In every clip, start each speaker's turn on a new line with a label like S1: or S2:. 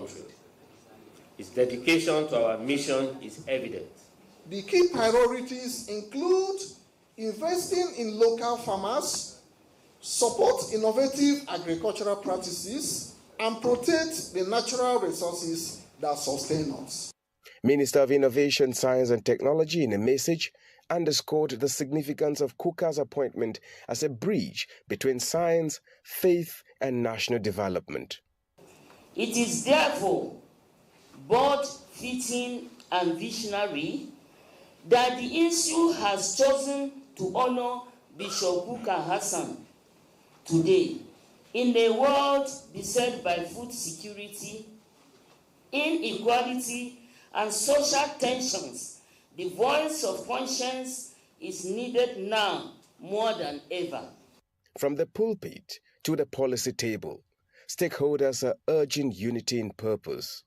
S1: country. His dedication to our mission is evident.
S2: The key priorities include investing in local farmers, support innovative agricultural practices, and protect the natural resources that sustain us.
S3: Minister of Innovation, Science and Technology, in a message, underscored the significance of Kuka's appointment as a bridge between science, faith, and national development.
S4: It is therefore both fitting and visionary that the INSU has chosen to honor Bishop Kuka Hassan today. In a world beset by food security, inequality, and social tensions, the voice of conscience is needed now more than ever.
S3: From the pulpit to the policy table, stakeholders are urging unity in purpose.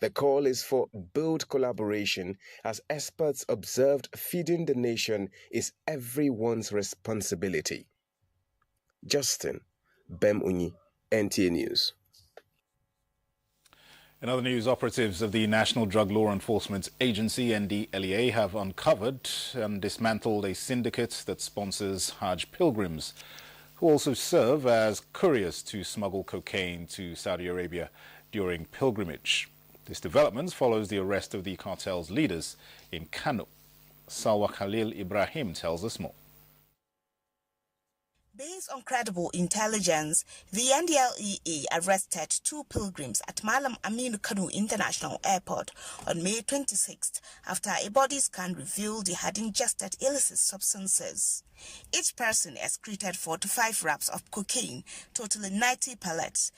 S3: The call is for bold collaboration as experts observed feeding the nation is everyone's responsibility. Justin Bemunyi, NTA News.
S5: In other news, operatives of the National Drug Law Enforcement Agency, NDLEA, have uncovered and dismantled a syndicate that sponsors Hajj pilgrims, who also serve as couriers to smuggle cocaine to Saudi Arabia during pilgrimage. This development follows the arrest of the cartel's leaders in Kano. Salwa Khalil Ibrahim tells us more.
S6: Based on credible intelligence, the NDLEA arrested 2 pilgrims at Malam Aminu Kano International Airport on May 26th after a body scan revealed they had ingested illicit substances. Each person excreted 4 to 5 wraps of cocaine, totaling 90 pellets.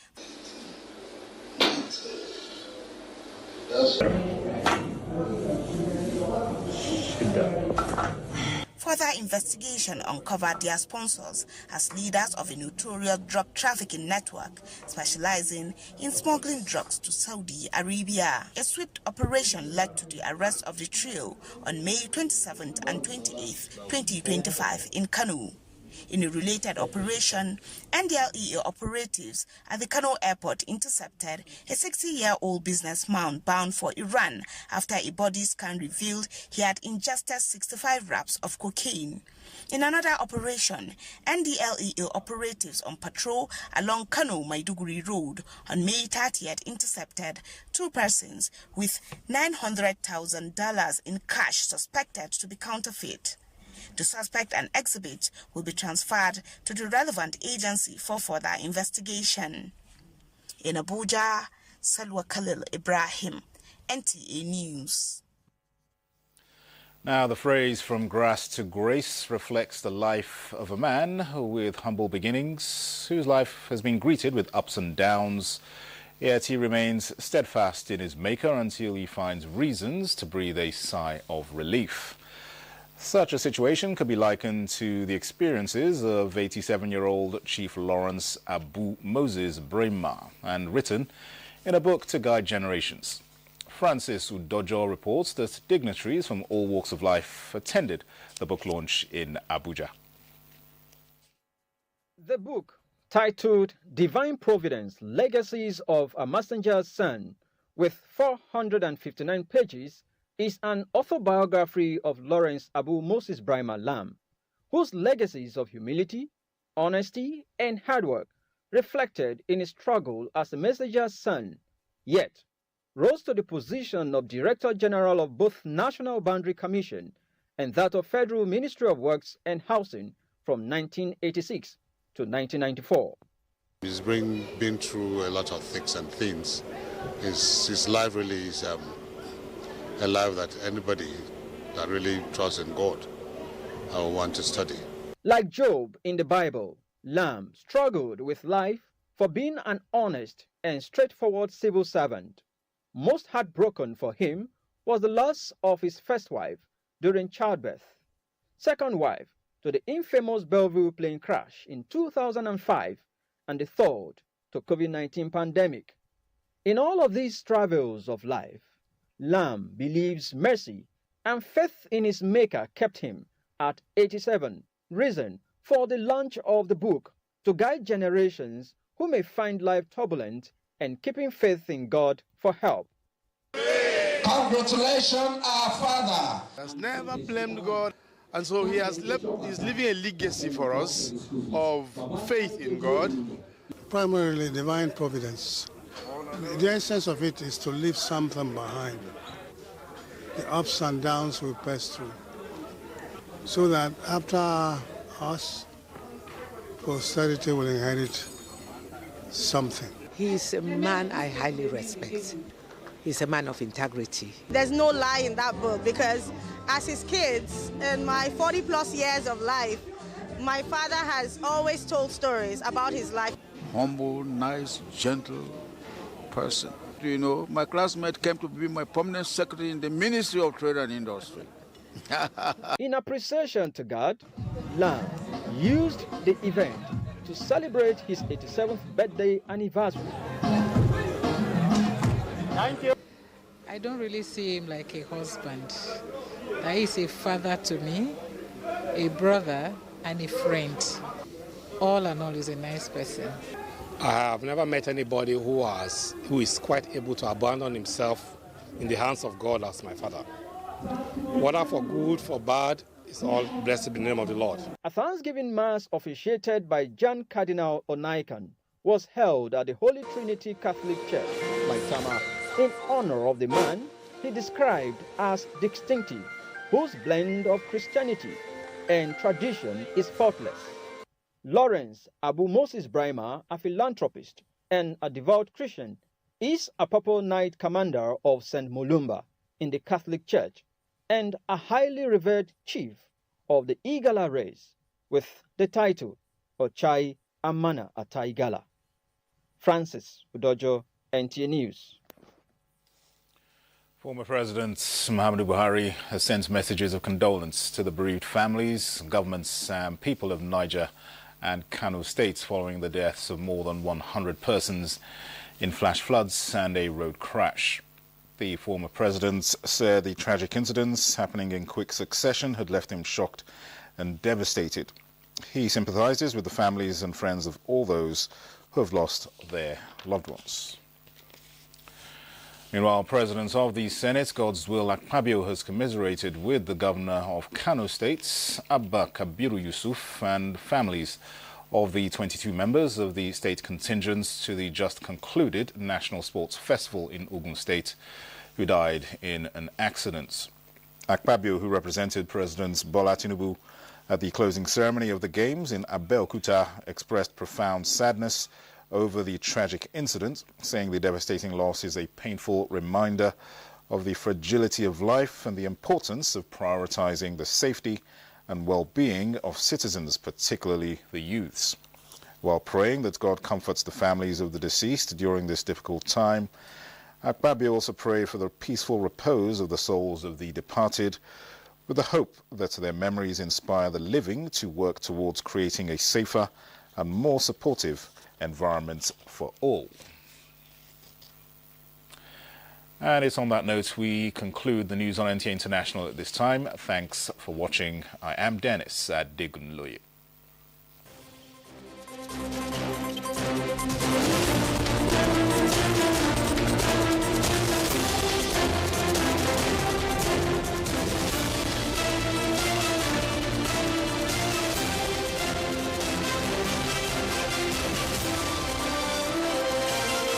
S6: Further investigation uncovered their sponsors as leaders of a notorious drug trafficking network specializing in smuggling drugs to Saudi Arabia. A swift operation led to the arrest of the trio on May 27th and 28th, 2025 in Kano. In a related operation, NDLEA operatives at the Kano airport intercepted a 60-year-old businessman bound for Iran after a body scan revealed he had ingested 65 wraps of cocaine. In another operation, NDLEA operatives on patrol along Kano-Maiduguri Road on May 30th intercepted 2 persons with $900,000 in cash suspected to be counterfeit. The suspect and exhibit will be transferred to the relevant agency for further investigation. In Abuja, Salwa Khalil Ibrahim, NTA News.
S5: Now, the phrase "from grass to grace" reflects the life of a man with humble beginnings, whose life has been greeted with ups and downs, yet he remains steadfast in his maker until he finds reasons to breathe a sigh of relief. Such a situation could be likened to the experiences of 87-year-old Chief Lawrence Abu Moses Brema, and written in a book to guide generations. Francis Udojo reports that dignitaries from all walks of life attended the book launch in Abuja.
S7: The book, titled Divine Providence, Legacies of a Messenger's Son, with 459 pages, is an autobiography of Lawrence Abu Moses Brema Lam, whose legacies of humility, honesty, and hard work reflected in his struggle as a messenger's son, yet rose to the position of Director General of both National Boundary Commission and that of Federal Ministry of Works and Housing from 1986 to 1994.
S8: He's been through a lot of thicks and thins. His life really is a life that anybody that really trusts in God will want to study.
S7: Like Job in the Bible, Lam struggled with life for being an honest and straightforward civil servant. Most heartbroken for him was the loss of his first wife during childbirth, second wife to the infamous Bellevue plane crash in 2005, and the third to COVID-19 pandemic. In all of these travails of life, Lam believes mercy and faith in his maker kept him at 87, reason for the launch of the book to guide generations who may find life turbulent and keeping faith in God for help.
S9: Congratulations, our father.
S10: Has never blamed God, and so he's leaving a legacy for us of faith in God.
S11: Primarily divine providence. The essence of it is to leave something behind. The ups and downs we pass through, so that after us, posterity will inherit something.
S12: He's a man I highly respect. He's a man of integrity.
S13: There's no lie in that book, because as his kids, in my 40+ years of life, my father has always told stories about his life.
S14: Humble, nice, gentle person. You know, my classmate came to be my permanent secretary in the Ministry of Trade and Industry.
S7: In appreciation to God, Lam used the event to celebrate his 87th birthday anniversary.
S15: Thank you. I don't really see him like a husband. He is a father to me, a brother, and a friend. All in all, he's a nice person.
S16: I have never met anybody who is quite able to abandon himself in the hands of God as my father. Whether for good, for bad, it's all blessed be the name of the Lord.
S7: A Thanksgiving Mass officiated by John Cardinal Onaikan was held at the Holy Trinity Catholic Church, Maitama, in honor of the man he described as distinctive, whose blend of Christianity and tradition is faultless. Lawrence Abu Moses Brahma, a philanthropist and a devout Christian, is a Purple Knight Commander of St. Mulumba in the Catholic Church and a highly revered chief of the Igala race with the title Ochai Amana Ataigala. Francis Udojo, NTA News.
S5: Former President Muhammadu Buhari has sent messages of condolence to the bereaved families, governments and people of Niger and Kano states following the deaths of more than 100 persons in flash floods and a road crash. The former president said the tragic incidents happening in quick succession had left him shocked and devastated. He sympathizes with the families and friends of all those who have lost their loved ones. Meanwhile, President of the Senate, Godswill Akpabio, has commiserated with the governor of Kano State, Abba Kabiru Yusuf, and families of the 22 members of the state contingents to the just concluded National Sports Festival in Ogun State, who died in an accident. Akpabio, who represented President Bola Tinubu at the closing ceremony of the Games in Abeokuta, expressed profound sadness over the tragic incident, saying the devastating loss is a painful reminder of the fragility of life and the importance of prioritizing the safety and well-being of citizens, particularly the youths. While praying that God comforts the families of the deceased during this difficult time, Akpabio also prayed for the peaceful repose of the souls of the departed, with the hope that their memories inspire the living to work towards creating a safer and more supportive environment for all. And it's on that note we conclude the news on NTA International at this time. Thanks for watching. I am Dennis at Digunloye.